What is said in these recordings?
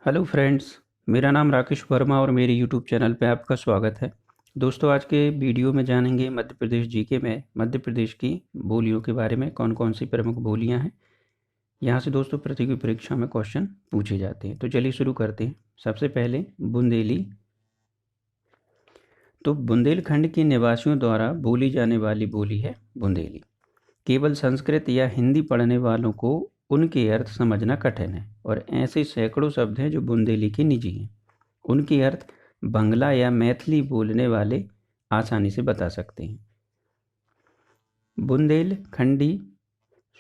Hello friends. मेरा नाम राकेश वर्मा और मेरे यूट्यूब चैनल पे आपका स्वागत है। दोस्तों, आज के वीडियो में जानेंगे मध्य प्रदेश जीके में मध्य प्रदेश की बोलियों के बारे में। कौन कौन सी प्रमुख बोलियां हैं यहाँ से दोस्तों प्रतियोगी परीक्षा में क्वेश्चन पूछे जाते हैं। तो चलिए शुरू करते हैं। सबसे पहले बुंदेली। तो बुंदेलखंड के निवासियों द्वारा बोली जाने वाली बोली है बुंदेली। केवल संस्कृत या हिंदी पढ़ने वालों को उनके अर्थ समझना कठिन है और ऐसे सैकड़ों शब्द हैं जो बुंदेली के निजी हैं। उनके अर्थ बंगला या मैथिली बोलने वाले आसानी से बता सकते हैं। बुंदेलखंडी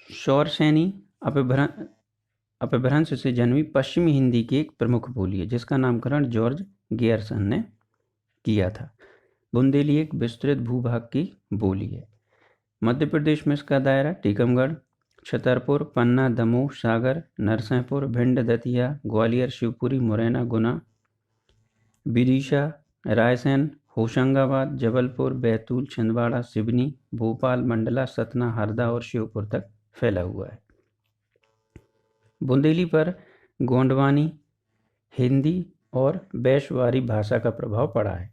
शौरसेनी अपभ्रंश से जन्मी पश्चिमी हिंदी की एक प्रमुख बोली है जिसका नामकरण जॉर्ज गियर्सन ने किया था। बुंदेली एक विस्तृत भूभाग की बोली है। मध्य प्रदेश में इसका दायरा टीकमगढ़, छतरपुर, पन्ना, दमोह, सागर, नरसिंहपुर, भिंड, दतिया, ग्वालियर, शिवपुरी, मुरैना, गुना, विदिशा, रायसेन, होशंगाबाद, जबलपुर, बैतूल, छिंदवाड़ा, सिवनी, भोपाल, मंडला, सतना, हरदा और श्योपुर तक फैला हुआ है। बुंदेली पर गोंडवानी, हिंदी और वैश्यवारी भाषा का प्रभाव पड़ा है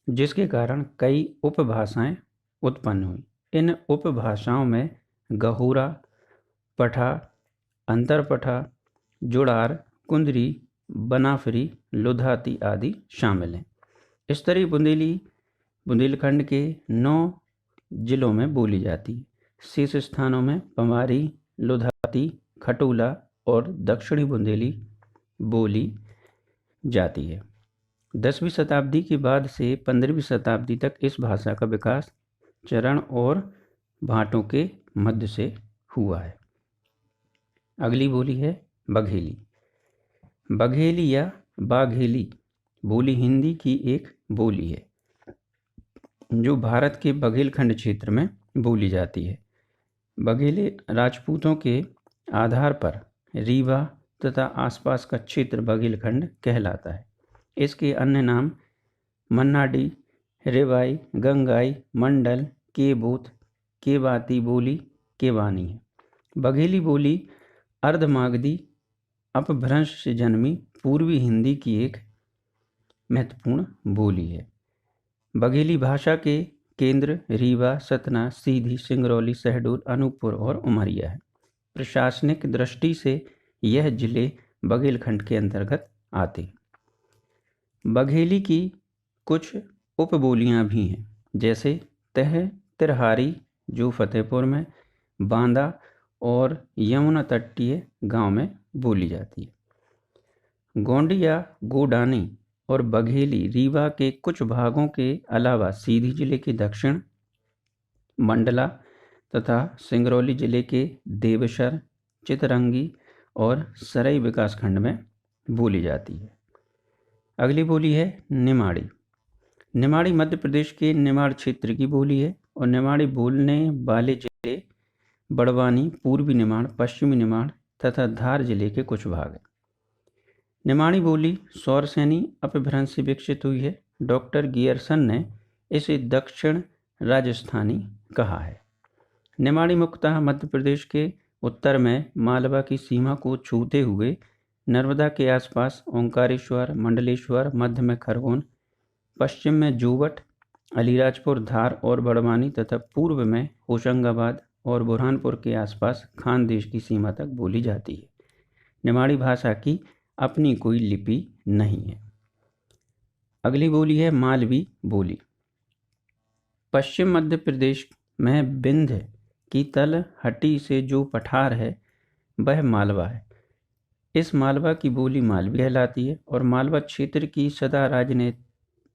जिसके कारण कई उपभाषाएं उत्पन्न हुई। इन उपभाषाओं में गहुरा, पठा, अंतरपठा, जुड़ार, कुंदरी, बनाफरी, लुधाती आदि शामिल हैं। इस तरह बुंदेलखंड के 9 जिलों में बोली जाती है। शेष स्थानों में पमारी, लुधाती, खटोला और दक्षिणी बुंदेली बोली जाती है। 10वीं शताब्दी के बाद से 15वीं शताब्दी तक इस भाषा का विकास चरण और भाटों के मध्य से हुआ है। अगली बोली है बघेली। बघेली या बाघेली बोली हिंदी की एक बोली है जो भारत के बघेलखंड क्षेत्र में बोली जाती है। बघेली राजपूतों के आधार पर रीवा तथा आसपास का क्षेत्र बघेलखंड कहलाता है। इसके अन्य नाम मन्नाडी, रेवाई, गंगाई, मंडल, केबूत, केबाती बोली, केवानी है। बघेली बोली अर्धमागधी अपभ्रंश से जन्मी पूर्वी हिंदी की एक महत्वपूर्ण बोली है। बघेली भाषा के केंद्र रीवा, सतना, सीधी, सिंगरौली, शहडोल, अनूपपुर और उमरिया है। प्रशासनिक दृष्टि से यह जिले बघेलखंड के अंतर्गत आते हैं। बघेली की कुछ उपबोलियां भी हैं जैसे तह तिरहारी जो फतेहपुर में, बांदा और यमुना तटीय गांव में बोली जाती है। गोंडिया, गोडानी और बघेली रीवा के कुछ भागों के अलावा सीधी जिले के दक्षिण, मंडला तथा सिंगरौली जिले के देवसर, चितरंगी और सराय विकासखंड में बोली जाती है। अगली बोली है निमाड़ी। निमाड़ी मध्य प्रदेश के निमाड़ क्षेत्र की बोली है और निमाड़ी बोलने वाले जिले बड़वानी, पूर्वी निमाड़, पश्चिमी निमाड़ तथा धार जिले के कुछ भाग हैं। निमाड़ी बोली शौरसेनी अपभ्रंश से विकसित हुई है। डॉक्टर गियर्सन ने इसे दक्षिण राजस्थानी कहा है। निमाड़ी मुख्यतः मध्य प्रदेश के उत्तर में मालवा की सीमा को छूते हुए नर्मदा के आसपास ओंकारेश्वर, मंडलेश्वर, मध्य में खरगोन, पश्चिम में जोवट, अलीराजपुर, धार और बड़वानी तथा पूर्व में होशंगाबाद और बुरहानपुर के आसपास खानदेश की सीमा तक बोली जाती है। निमाड़ी भाषा की अपनी कोई लिपि नहीं है। अगली बोली है मालवी बोली। पश्चिम मध्य प्रदेश में विंध्य की तलहटी से जो पठार है वह मालवा है। इस मालवा की बोली मालवी कहलाती है और मालवा क्षेत्र की सदा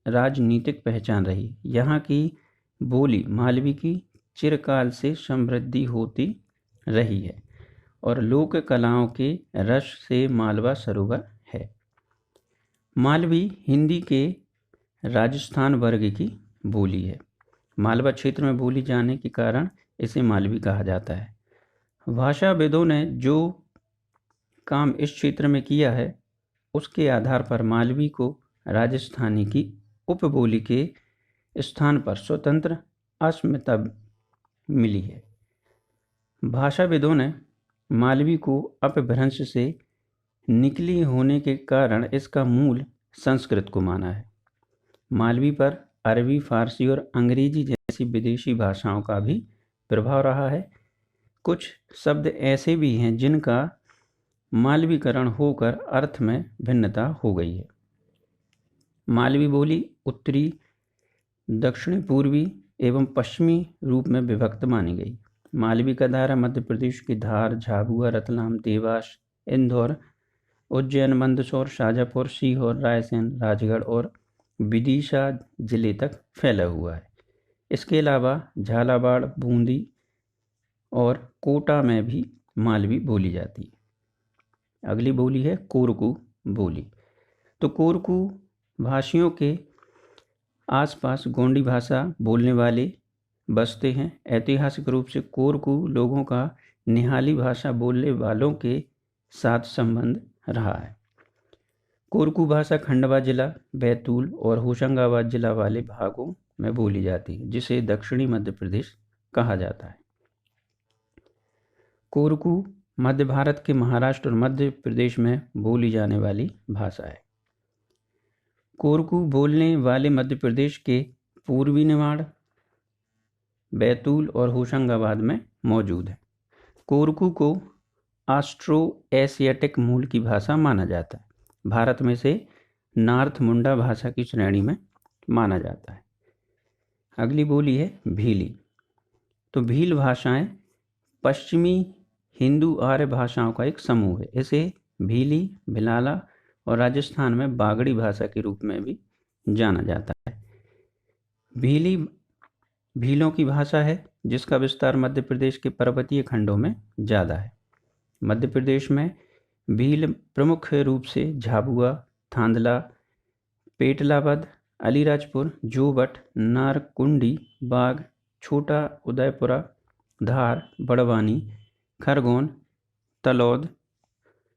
राजनीतिक पहचान रही। यहाँ की बोली मालवी की चिरकाल से समृद्धि होती रही है और लोक कलाओं के रस से मालवा सरोवर है। मालवी हिंदी के राजस्थान वर्ग की बोली है। मालवा क्षेत्र में बोली जाने के कारण इसे मालवी कहा जाता है। भाषाविदों ने जो काम इस क्षेत्र में किया है उसके आधार पर मालवी को राजस्थानी की उपबोली के स्थान पर स्वतंत्र अस्मिता मिली है। भाषाविदों ने मालवी को अपभ्रंश से निकली होने के कारण इसका मूल संस्कृत को माना है। मालवी पर अरबी, फारसी और अंग्रेजी जैसी विदेशी भाषाओं का भी प्रभाव रहा है। कुछ शब्द ऐसे भी हैं जिनका मालवीकरण होकर अर्थ में भिन्नता हो गई है। मालवी बोली उत्तरी, दक्षिणी, पूर्वी एवं पश्चिमी रूप में विभक्त मानी गई। मालवी का दायरा मध्य प्रदेश की धार, झाबुआ, रतलाम, देवास, इंदौर, उज्जैन, मंदसौर, शाजापुर, सीहोर, रायसेन, राजगढ़ और विदिशा जिले तक फैला हुआ है। इसके अलावा झालावाड़, बूंदी और कोटा में भी मालवी बोली जाती है। अगली बोली है कोरकू बोली। तो कोरकू भाषियों के आसपास गोंडी भाषा बोलने वाले बसते हैं। ऐतिहासिक रूप से कोरकू लोगों का निहाली भाषा बोलने वालों के साथ संबंध रहा है। कोरकू भाषा खंडवा जिला, बैतूल और होशंगाबाद जिला वाले भागों में बोली जाती है, जिसे दक्षिणी मध्य प्रदेश कहा जाता है। कोरकू मध्य भारत के महाराष्ट्र और मध्य प्रदेश में बोली जाने वाली भाषा है। कोरकू बोलने वाले मध्य प्रदेश के पूर्वी निमाड़, बैतूल और होशंगाबाद में मौजूद है। कोरकू को ऑस्ट्रो एशियाटिक मूल की भाषा माना जाता है। भारत में से नॉर्थ मुंडा भाषा की श्रेणी में माना जाता है। अगली बोली है भीली। तो भील भाषाएं पश्चिमी हिंदू आर्य भाषाओं का एक समूह है। इसे भीली, भिलाला और राजस्थान में बागड़ी भाषा के रूप में भी जाना जाता है। भीली भीलों की भाषा है जिसका विस्तार मध्य प्रदेश के पर्वतीय खंडों में ज़्यादा है। मध्य प्रदेश में भील प्रमुख रूप से झाबुआ, थांदला, पेटलावद, अलीराजपुर, जोबट, नारकुंडी, बाग, छोटा उदयपुरा, धार, बड़वानी, खरगोन, तलौद,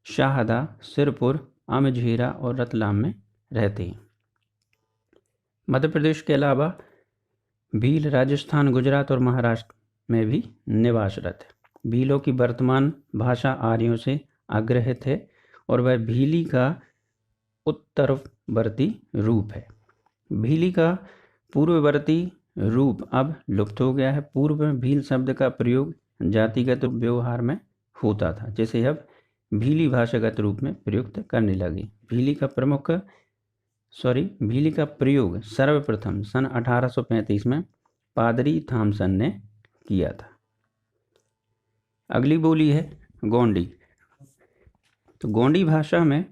शाहदा, सिरपुर, आमेझेरा और रतलाम में रहते हैं। मध्य प्रदेश के अलावा भील राजस्थान, गुजरात और महाराष्ट्र में भी निवासरत है। भीलों की वर्तमान भाषा आर्यों से आग्रहित है और वह भीली का उत्तरवर्ती रूप है। भीली का पूर्ववर्ती रूप अब लुप्त हो गया है। पूर्व में भील शब्द का प्रयोग जातिगत व्यवहार में होता था, जिसे अब भीली भाषागत रूप में प्रयुक्त करने लगे। भीली का प्रयोग सर्वप्रथम सन 1835 में पादरी थॉमसन ने किया था। अगली बोली है गोंडी। तो गोंडी भाषा में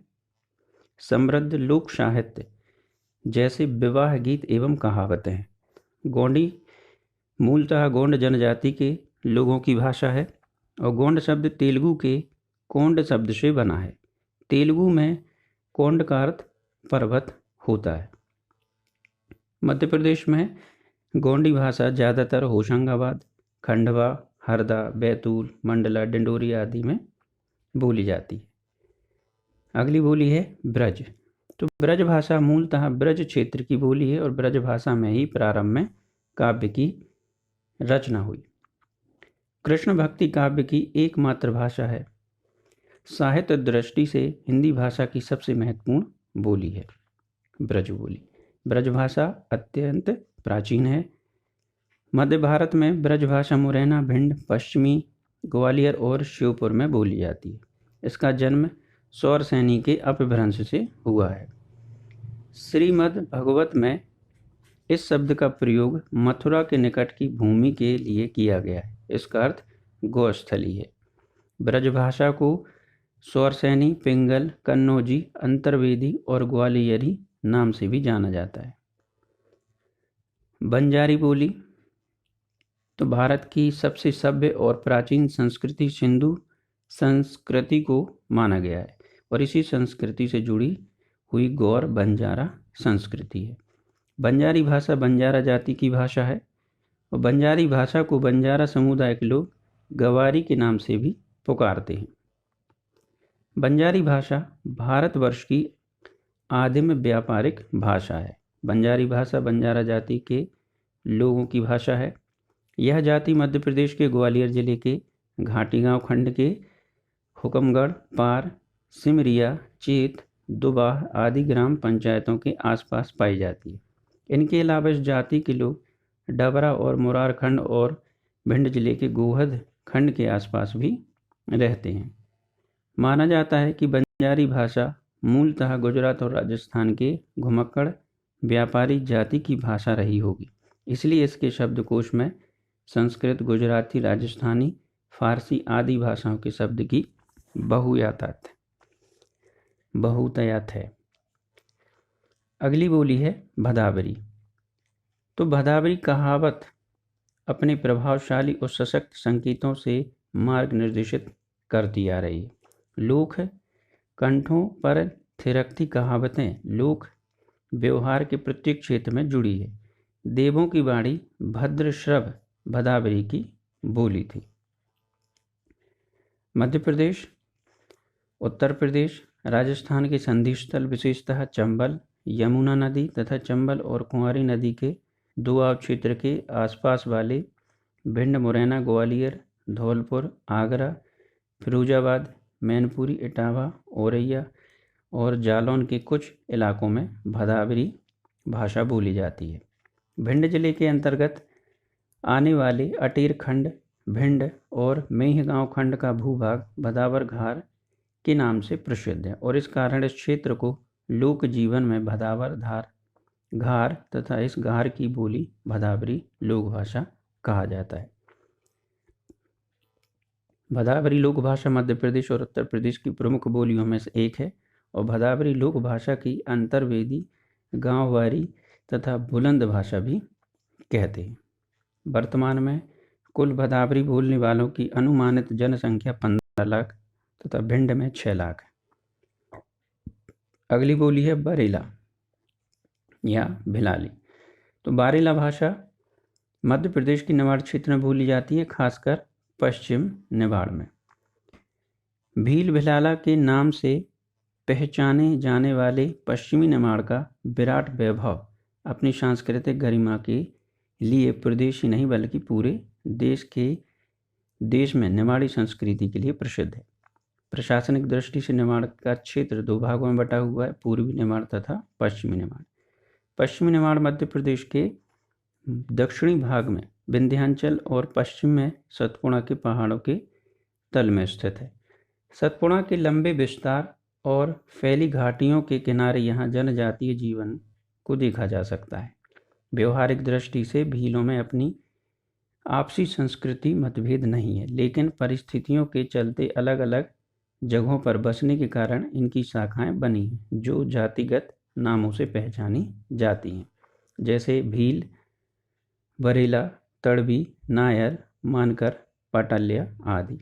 समृद्ध लोक साहित्य जैसे विवाह गीत एवं कहावतें हैं। गोंडी मूलतः गोंड जनजाति के लोगों की भाषा है और गोंड शब्द तेलुगु के कोंड शब्द से बना है। तेलुगु में कोंड का अर्थ पर्वत होता है। मध्य प्रदेश में गोंडी भाषा ज़्यादातर होशंगाबाद, खंडवा, हरदा, बैतूल, मंडला, डिंडोरी आदि में बोली जाती है। अगली बोली है ब्रज। तो ब्रज भाषा मूलतः ब्रज क्षेत्र की बोली है और ब्रज भाषा में ही प्रारंभ में काव्य की रचना हुई। कृष्ण भक्ति काव्य की एकमात्र भाषा है। साहित्य दृष्टि से हिंदी भाषा की सबसे महत्वपूर्ण बोली है ब्रज बोली। ब्रज भाषा अत्यंत प्राचीन है। मध्य भारत में ब्रज भाषा मुरैना, भिंड, पश्चिमी ग्वालियर और श्योपुर में बोली जाती है। इसका जन्म सौरसेनी के अपभ्रंश से हुआ है। श्रीमद् भगवत में इस शब्द का प्रयोग मथुरा के निकट की भूमि के लिए किया गया है। इसका अर्थ गौस्थली है। ब्रज भाषा को सौरसेनी, पिंगल, कन्नौजी, अंतर्वेदी और ग्वालियरी नाम से भी जाना जाता है। बंजारी बोली। तो भारत की सबसे सभ्य और प्राचीन संस्कृति सिंधु संस्कृति को माना गया है और इसी संस्कृति से जुड़ी हुई गौर बंजारा संस्कृति है। बंजारी भाषा बंजारा जाति की भाषा है और बंजारी भाषा को बंजारा समुदाय के लोग गवारी के नाम से भी पुकारते हैं। बंजारी भाषा भारतवर्ष की आदिम व्यापारिक भाषा है। बंजारी भाषा बंजारा जाति के लोगों की भाषा है। यह जाति मध्य प्रदेश के ग्वालियर जिले के घाटी गांव खंड के हुकमगढ़, पार, सिमरिया, चेत, दुबाह आदि ग्राम पंचायतों के आसपास पाई जाती है। इनके अलावा इस जाति के लोग डबरा और मुरार खंड और भिंड जिले के गोहद खंड के आसपास भी रहते हैं। माना जाता है कि बंजारी भाषा मूलतः गुजरात और राजस्थान के घुमक्कड़ व्यापारी जाति की भाषा रही होगी, इसलिए इसके शब्दकोश में संस्कृत, गुजराती, राजस्थानी, फारसी आदि भाषाओं के शब्द की बहुतायत है। अगली बोली है भदावरी। तो भदावरी कहावत अपने प्रभावशाली और सशक्त संकेतों से मार्ग निर्देशित करती आ रही है। लोक कंठों पर थिरकती कहावतें लोक व्यवहार के प्रत्येक क्षेत्र में जुड़ी है। देवों की वाणी भद्रश्रव भदावरी की बोली थी। मध्य प्रदेश, उत्तर प्रदेश, राजस्थान के संधि स्थल विशेषतः चंबल, यमुना नदी तथा चंबल और कुंवारी नदी के दोआब क्षेत्र के आसपास वाले भिंड, मुरैना, ग्वालियर, धौलपुर, आगरा, फिरोजाबाद, मैनपुरी, इटावा, औरैया और जालौन के कुछ इलाकों में भदावरी भाषा बोली जाती है। भिंड जिले के अंतर्गत आने वाले अटेर खंड, भिंड और मेहगांव खंड का भूभाग भदावर घार के नाम से प्रसिद्ध है और इस कारण इस क्षेत्र को लोक जीवन में भदावर घार तथा इस घार की बोली भदावरी लोक भाषा कहा जाता है। भदावरी लोक भाषा मध्य प्रदेश और उत्तर प्रदेश की प्रमुख बोलियों में से एक है और भदावरी लोक भाषा की अंतर्वेदी, गांववारी तथा बुलंद भाषा भी कहते हैं। वर्तमान में कुल भदावरी बोलने वालों की अनुमानित जनसंख्या 15 लाख तथा भिंड में 6 लाख है। अगली बोली है बरेला या भिलाली। तो बारेला भाषा मध्य प्रदेश की निवाड़ क्षेत्र में बोली जाती है, खासकर पश्चिम निवाड़ में। भील भिलाला के नाम से पहचाने जाने वाले पश्चिमी निवाड़ का विराट वैभव अपनी सांस्कृतिक गरिमा के लिए प्रदेश ही नहीं बल्कि पूरे देश में निवाड़ी संस्कृति के लिए प्रसिद्ध है। प्रशासनिक दृष्टि से निवाड़ का क्षेत्र 2 भागों में बटा हुआ है, पूर्वी निवाड़ तथा पश्चिमी निवाड़। पश्चिमी निवाड़ मध्य प्रदेश के दक्षिणी भाग में विंध्याचल और पश्चिम में सतपुड़ा के पहाड़ों के तल में स्थित है। सतपुड़ा के लंबे विस्तार और फैली घाटियों के किनारे यहाँ जनजातीय जीवन को देखा जा सकता है। व्यवहारिक दृष्टि से भीलों में अपनी आपसी संस्कृति मतभेद नहीं है, लेकिन परिस्थितियों के चलते अलग अलग जगहों पर बसने के कारण इनकी शाखाएं बनी हैं, जो जातिगत नामों से पहचानी जाती हैं, जैसे भील, बरेला, तड़वी, नायर, मानकर, पाटल्या आदि।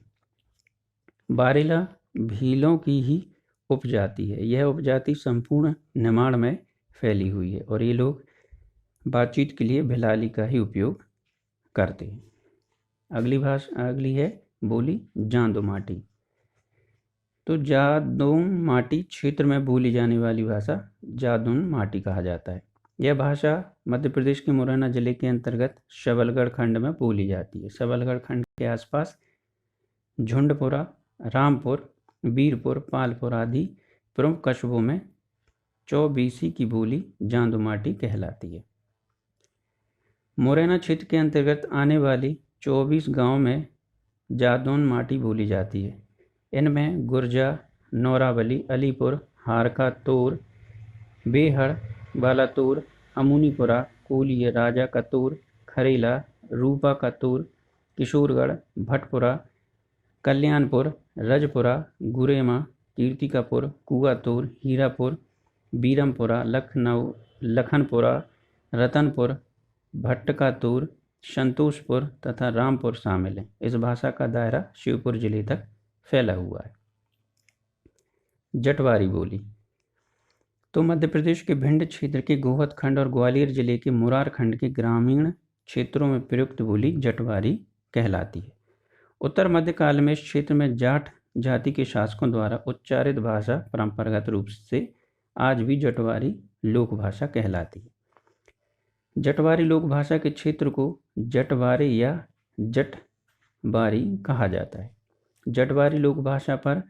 बारेला भीलों की ही उपजाति है। यह उपजाति संपूर्ण निमाड़ में फैली हुई है और ये लोग बातचीत के लिए भिलाली का ही उपयोग करते हैं। अगली है बोली जांदो माटी। तो जादोन माटी क्षेत्र में बोली जाने वाली भाषा जादोन माटी कहा जाता है। यह भाषा मध्य प्रदेश के मुरैना जिले के अंतर्गत सबलगढ़ खंड में बोली जाती है। सबलगढ़ खंड के आसपास झुंडपुरा, रामपुर, वीरपुर, पालपुर आदि प्रमुख कस्बों में चौबीसी की बोली जांदो माटी कहलाती है। मुरैना क्षेत्र के अंतर्गत आने वाली 24 गांव में जादोन माटी बोली जाती है। इनमें गुर्जा, नौरावली, अलीपुर, हारका तोर, बेहड़, बालातोर, अमुनीपुरा, कोलिय, राजा कतूर, खरेला, रूपा कतूर, किशोरगढ़, भटपुरा, कल्याणपुर, रजपुरा, गुरेमा, कीर्तिकापुर, कुआतूर, हीरापुर, बीरमपुरा, लखनपुरा, रतनपुर, भट्टकातूर, संतोषपुर तथा रामपुर शामिल हैं। इस भाषा का दायरा शिवपुर जिले तक फैला हुआ है। जटवारी बोली। तो मध्य प्रदेश के भिंड क्षेत्र के गोहद खंड और ग्वालियर जिले के मुरार खंड के ग्रामीण क्षेत्रों में प्रयुक्त बोली जटवारी कहलाती है। उत्तर मध्यकाल में इस क्षेत्र में जाट जाति के शासकों द्वारा उच्चारित भाषा परंपरागत रूप से आज भी जटवारी लोक भाषा कहलाती है। जटवारी लोक भाषा के क्षेत्र को जटवारे या जटबारी कहा जाता है। जटवारी लोक भाषा पर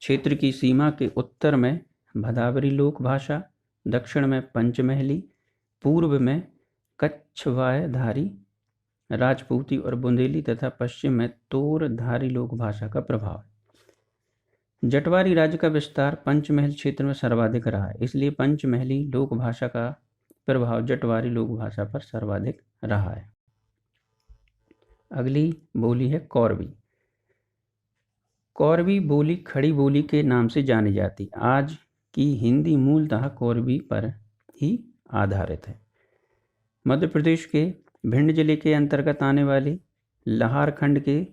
क्षेत्र की सीमा के उत्तर में भदावरी लोक भाषा, दक्षिण में पंचमहली, पूर्व में कच्छवायधारी, राजपूती और बुंदेली तथा पश्चिम में तोरधारी लोक भाषा का प्रभाव। जटवारी राज्य का विस्तार पंचमहल क्षेत्र में सर्वाधिक रहा है, इसलिए पंचमहली लोक भाषा का प्रभाव जटवारी लोक भाषा पर सर्वाधिक रहा है। अगली बोली है कौरवी। कौरवी बोली खड़ी बोली के नाम से जानी जाती। आज की हिंदी मूलतः कौरवी पर ही आधारित है। मध्य प्रदेश के भिंड जिले के अंतर्गत आने वाले लाहार खंड के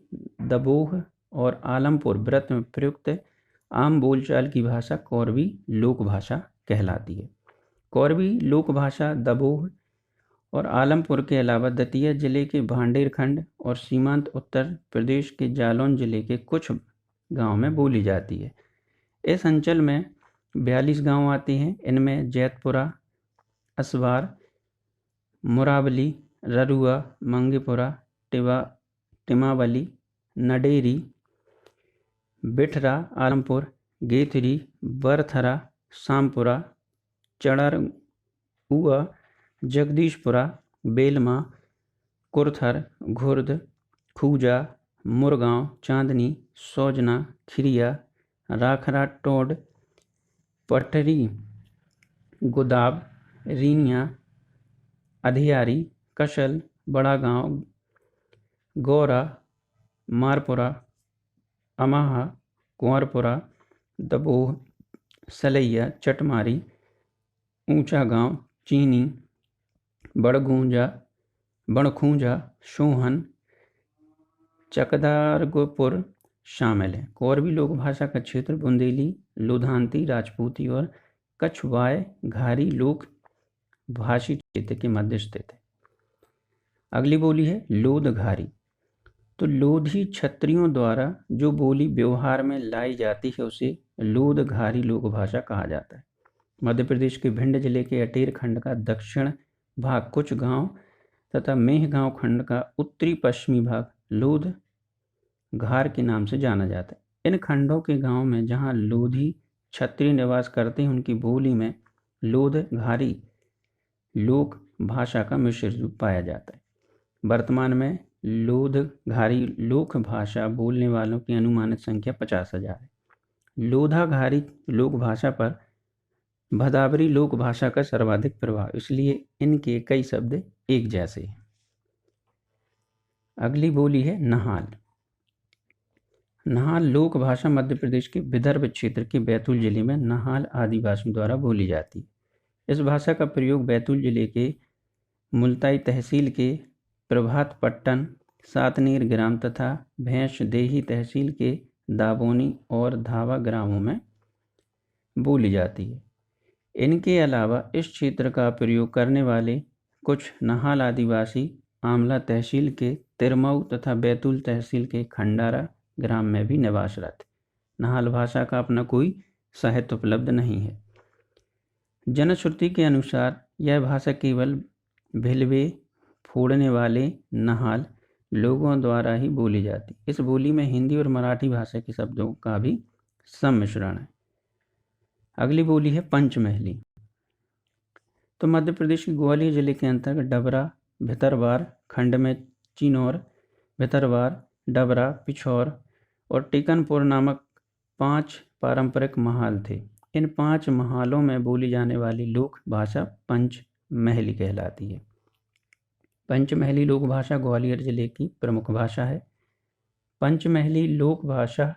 दबोह और आलमपुर व्रत में प्रयुक्त आम बोलचाल की भाषा कौरवी लोक भाषा कहलाती है। कौरवी लोक भाषा दबोह और आलमपुर के अलावा दतिया जिले के भांडेर खंड और सीमांत उत्तर प्रदेश के जालौन जिले के कुछ गांव में बोली जाती है। इस अंचल में 42 गांव आते हैं। इनमें जैतपुरा, असवार, मुरावली, ररुआ, मंगीपुरा, टिमावली, नडेरी, बिठरा, आलमपुर, गेथरी, बरथरा, शामपुरा, चड़रउआ, जगदीशपुरा, बेलमा, कुरथर, घुर्द, खूजा, मुरगांव, चांदनी, सौजना, खिरिया, राखरा, टोड, पटरी, गुदाब, रीनिया, अधियारी, कशल, बड़ा गांव, गौरा, मारपुरा, अमाहा, कुंवरपुरा, दबोह, सलैया, चटमारी, ऊंचा गांव, चीनी, बड़खूंजा, सोहन, चकदारगपुर शामिल है। कौरवी लोक भाषा का क्षेत्र बुंदेली, लुधानती, राजपूती और कछवाय घारी लोक भाषी क्षेत्र के मध्य स्थित है। अगली बोली है लोधघारी। तो लोधी क्षत्रियों द्वारा जो बोली व्यवहार में लाई जाती है उसे लोधघारी लोक भाषा कहा जाता है। मध्य प्रदेश के भिंड जिले के अटेर खंड का दक्षिण भाग कुछ गांव तथा मेहगांव खंड का उत्तरी पश्चिमी भाग लोधघार के नाम से जाना जाता है। इन खंडों के गांव में जहां लोधी क्षत्रिय निवास करते हैं उनकी बोली में लोधघारी लोक भाषा का मिश्रित रूप पाया जाता है। वर्तमान में लोधघारी लोक भाषा बोलने वालों की अनुमानित संख्या 50,000 है। लोधाघारी लोक भाषा पर भदावरी लोक भाषा का सर्वाधिक प्रभाव, इसलिए इनके कई शब्द एक जैसे हैं। अगली बोली है नहाल। नहाल लोक भाषा मध्य प्रदेश के विदर्भ क्षेत्र के बैतूल जिले में नहाल आदिवासियों द्वारा बोली जाती है। इस भाषा का प्रयोग बैतूल जिले के मुल्ताई तहसील के प्रभात पट्टन, सातनेर ग्राम तथा भैंसदेही तहसील के दाबोनी और धावा ग्रामों में बोली जाती है। इनके अलावा इस क्षेत्र का प्रयोग करने वाले कुछ नहाल आदिवासी आमला तहसील के तिरमऊ तथा बैतूल तहसील के खंडारा ग्राम में भी निवासरत। नहाल भाषा का अपना कोई साहित्य उपलब्ध नहीं है। जनश्रुति के अनुसार यह भाषा केवल भिलवे फोड़ने वाले नहाल लोगों द्वारा ही बोली जाती। इस बोली में हिंदी और मराठी भाषा के शब्दों का भी सम्मिश्रण है। अगली बोली है पंचमहली। तो मध्य प्रदेश के ग्वालियर जिले के अंतर्गत डबरा, भितरवार खंड में चिनौर, भितरवार, डबरा, पिछौर और टिकनपुर नामक 5 पारंपरिक महाल थे। इन 5 महालों में बोली जाने वाली लोक भाषा पंचमहली कहलाती है। पंचमहली लोक भाषा ग्वालियर जिले की प्रमुख भाषा है। पंचमहली लोक भाषा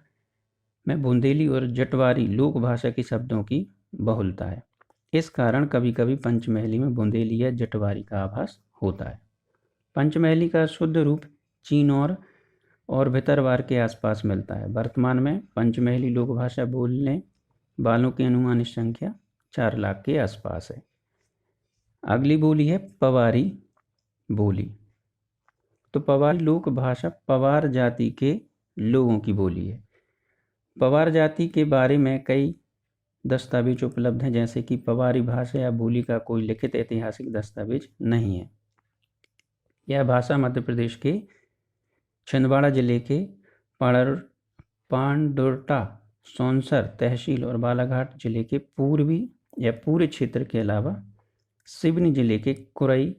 में बुंदेली और जटवारी लोक भाषा के शब्दों की बहुलता है। इस कारण कभी कभी पंचमहली में बुंदेली या जटवारी का आभास होता है। पंचमहली का शुद्ध रूप चिनौर और भितरवार के आसपास मिलता है। वर्तमान में पंचमहली लोक भाषा बोलने वालों की अनुमानित संख्या 4 लाख के आसपास है। अगली बोली है पवारी बोली। तो पवारी लोक भाषा पवार जाति के लोगों की बोली है। पवार जाति के बारे में कई दस्तावेज उपलब्ध हैं, जैसे कि पवारी भाषा या बोली का कोई लिखित ऐतिहासिक दस्तावेज नहीं है। यह भाषा मध्य प्रदेश के छिंदवाड़ा जिले के पांडुर्टा सौंसर तहसील और बालाघाट जिले के पूर्वी या पूरे क्षेत्र के अलावा सिवनी जिले के कुरई,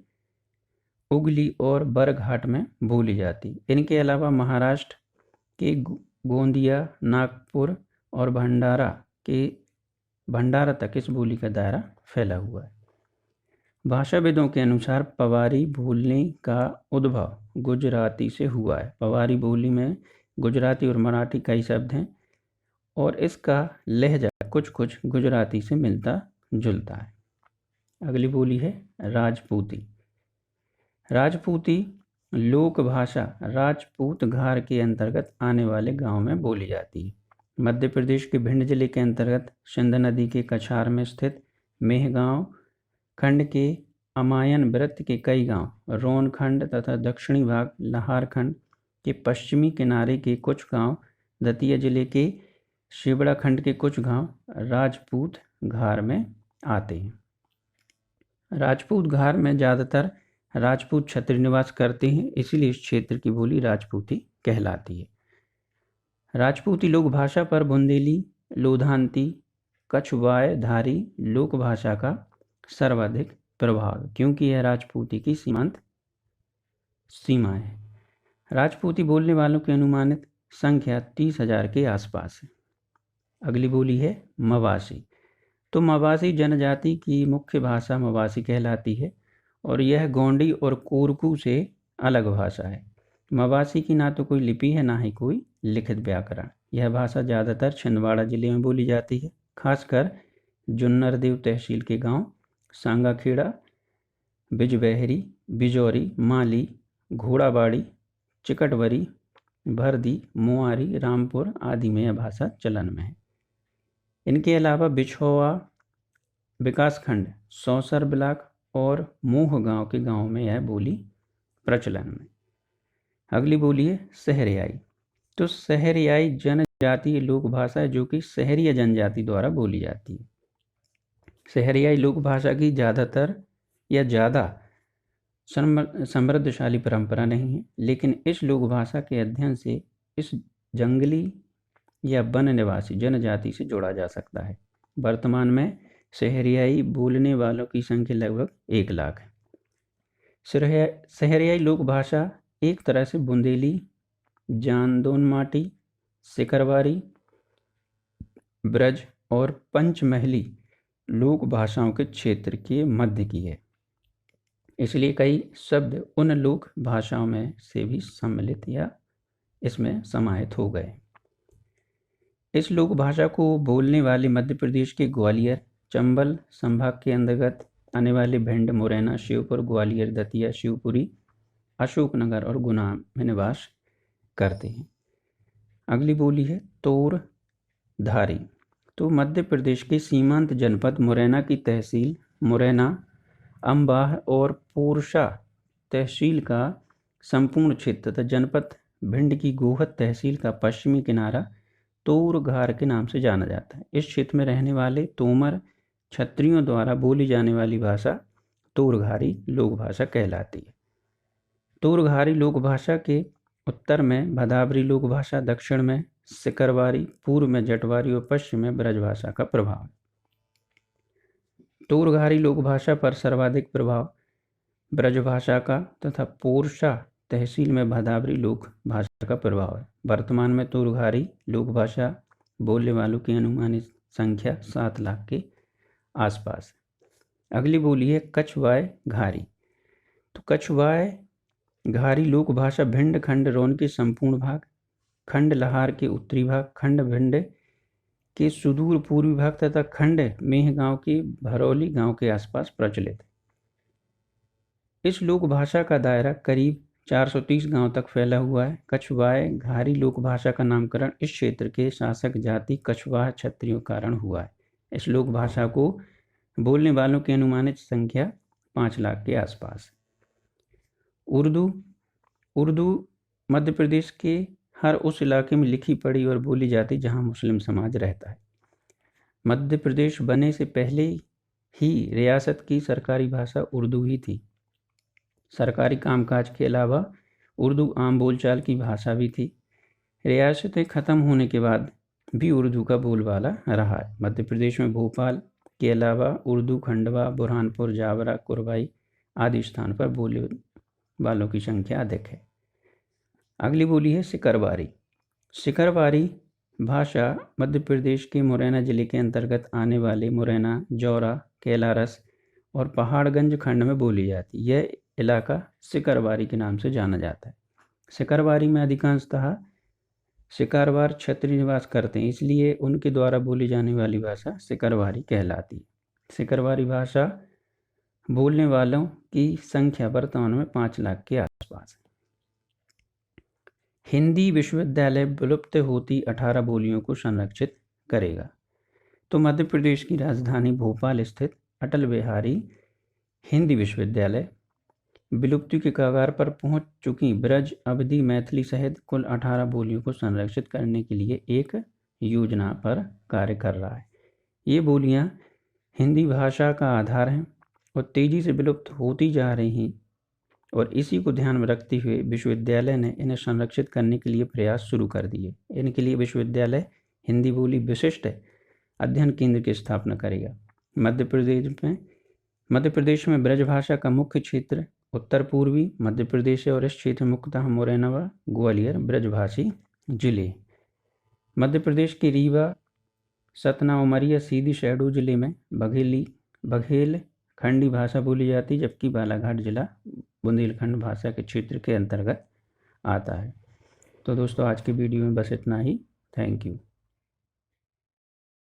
उगली और बरघाट में बोली जाती। इनके अलावा महाराष्ट्र के गोंदिया, नागपुर और भंडारा तक इस बोली का दायरा फैला हुआ है। भाषाविदों के अनुसार पवारी बोलने का उद्भव गुजराती से हुआ है। पवारी बोली में गुजराती और मराठी कई शब्द हैं और इसका लहजा कुछ कुछ गुजराती से मिलता जुलता है। अगली बोली है राजपूती। राजपूती लोक भाषा राजपूत घार के अंतर्गत आने वाले गांव में बोली जाती है। मध्य प्रदेश के भिंड जिले के अंतर्गत सिंध नदी के कछार में स्थित मेहगांव खंड के अमायन वृत्त के कई गांव, रोन खंड तथा दक्षिणी भाग लाहार खंड के पश्चिमी किनारे के कुछ गांव, दतिया जिले के शिवड़ा खंड के कुछ गांव राजपूत घार में आते हैं। राजपूत घार में ज़्यादातर राजपूत क्षत्रिय निवास करते हैं, इसलिए इस क्षेत्र की बोली राजपूती कहलाती है। राजपूती लोक भाषा पर बुंदेली, लोधांती, कछवाय धारी लोक भाषा का सर्वाधिक प्रभाव, क्योंकि यह राजपूती की सीमांत सीमा है। राजपूती बोलने वालों की अनुमानित संख्या 30,000 के आसपास है। अगली बोली है मवासी। तो मवासी जनजाति की मुख्य भाषा मवासी कहलाती है और यह गोंडी और कोरकू से अलग भाषा है। मवासी की ना तो कोई लिपि है ना ही कोई लिखित व्याकरण। यह भाषा ज़्यादातर छिंदवाड़ा जिले में बोली जाती है, खासकर जुन्नरदेव तहसील के गांव सांगाखेड़ा, बिजबहरी, बिजौरी, माली, घोड़ाबाड़ी, चिकटवरी, भरदी, मुआरी, रामपुर आदि में यह भाषा चलन में है। इनके अलावा बिछौआ विकासखंड, सौंसर ब्लॉक और मोह गांव के गांव में यह बोली प्रचलन में। अगली बोली है सहरियाई। तो सहरियाई जनजातीय लोक भाषा है जो कि सहरिया जनजाति द्वारा बोली जाती है। सहरियाई लोक भाषा की ज़्यादातर या ज़्यादा समृद्धशाली परंपरा नहीं है, लेकिन इस लोक भाषा के अध्ययन से इस जंगली या वन निवासी जनजाति से जोड़ा जा सकता है। वर्तमान में सहरियाई बोलने वालों की संख्या लगभग 1 लाख है। सहरियाई लोक भाषा एक तरह से बुंदेली, जांदोनमाटी, सिकरवारी, ब्रज और पंचमहली लोक भाषाओं के क्षेत्र के मध्य की है, इसलिए कई शब्द उन लोक भाषाओं में से भी सम्मिलित या इसमें समाहित हो गए। इस लोक भाषा को बोलने वाले मध्य प्रदेश के ग्वालियर, चंबल संभाग के अंतर्गत आने वाले भिंड, मुरैना, श्योपुर, ग्वालियर, दतिया, शिवपुरी, अशोकनगर और गुना में निवास करते हैं। अगली बोली है तोरधारी। तो मध्य प्रदेश के सीमांत जनपद मुरैना की तहसील मुरैना, अम्बाह और पोरशा तहसील का संपूर्ण क्षेत्र तथा जनपद भिंड की गोहद तहसील का पश्चिमी किनारा तोरघार के नाम से जाना जाता है। इस क्षेत्र में रहने वाले तोमर क्षत्रियों द्वारा बोली जाने वाली भाषा तोरघारी लोक भाषा कहलाती है। तोरघारी लोक भाषा के उत्तर में भदावरी लोक भाषा, दक्षिण में सिकरवारी, पूर्व में जटवारी और पश्चिम में ब्रजभाषा का प्रभाव। तोरघारी लोक भाषा पर सर्वाधिक प्रभाव ब्रजभाषा का तथा पोरशा तहसील में भदावरी लोक भाषा का प्रभाव है। वर्तमान में तोरघारी लोक भाषा बोलने वालों की अनुमानित संख्या 7 लाख के आसपास है। अगली बोली है कछवाय घारी। तो कछवाय घारी लोक भाषा भिंड खंड रोन के संपूर्ण भाग, खंड लहार के उत्तरी भाग, खंड भिंड के सुदूर पूर्वी भाग तथा खंड मेहगांव के भरौली गांव के आसपास प्रचलित है। इस लोक भाषा का दायरा करीब 430 गांव तक फैला हुआ है। कछवाय घारी लोक भाषा का नामकरण इस क्षेत्र के शासक जाति कछवाह क्षत्रियों कारण हुआ है। इस लोक भाषा को बोलने वालों की अनुमानित संख्या 5 लाख के आसपास। उर्दू मध्य प्रदेश के हर उस इलाके में लिखी पढ़ी और बोली जाती जहां मुस्लिम समाज रहता है। मध्य प्रदेश बनने से पहले ही रियासत की सरकारी भाषा उर्दू ही थी। सरकारी कामकाज के अलावा उर्दू आम बोलचाल की भाषा भी थी। रियासतें ख़त्म होने के बाद भी उर्दू का बोलबाला रहा है। मध्य प्रदेश में भोपाल के अलावा उर्दू खंडवा, बुरहानपुर, जावरा, कुरवाई आदि स्थान पर बोलने वालों की संख्या अधिक है। अगली बोली है सिकरवारी। सिकरवारी भाषा मध्य प्रदेश के मुरैना जिले के अंतर्गत आने वाले मुरैना, जौरा, कैलारस और पहाड़गंज खंड में बोली जाती है। यह इलाका सिकरवारी के नाम से जाना जाता है। सिकरवारी में अधिकांशतः सिकारवार क्षत्रिय निवास करते हैं, इसलिए उनके द्वारा बोली जाने वाली भाषा सिकरवारी कहलाती है। सिकरवारी भाषा बोलने वालों की संख्या वर्तमान में 5 लाख के आसपास है। हिंदी विश्वविद्यालय विलुप्त होती 18 बोलियों को संरक्षित करेगा। तो मध्य प्रदेश की राजधानी भोपाल स्थित अटल बिहारी हिंदी विश्वविद्यालय विलुप्ति के कगार पर पहुंच चुकी ब्रज, अवधी, मैथिली सहित कुल 18 बोलियों को संरक्षित करने के लिए एक योजना पर कार्य कर रहा है। ये बोलियां हिंदी भाषा का आधार हैं और तेजी से विलुप्त होती जा रही हैं, और इसी को ध्यान में रखते हुए विश्वविद्यालय ने इन्हें संरक्षित करने के लिए प्रयास शुरू कर दिए। इनके लिए विश्वविद्यालय हिंदी बोली विशिष्ट अध्ययन केंद्र की स्थापना करेगा। मध्य प्रदेश में ब्रजभाषा का मुख्य क्षेत्र उत्तर पूर्वी मध्य प्रदेश है और इस क्षेत्र में मुख्यतः मुरैना व ग्वालियर ब्रजभाषी जिले। मध्य प्रदेश के रीवा, सतना, उमरिया, सीधी, शहडोल जिले में बघेल खंडी भाषा बोली जाती है, जबकि बालाघाट जिला बुंदेलखंड भाषा के क्षेत्र के अंतर्गत आता है। तो दोस्तों आज की वीडियो में बस इतना ही। Thank you.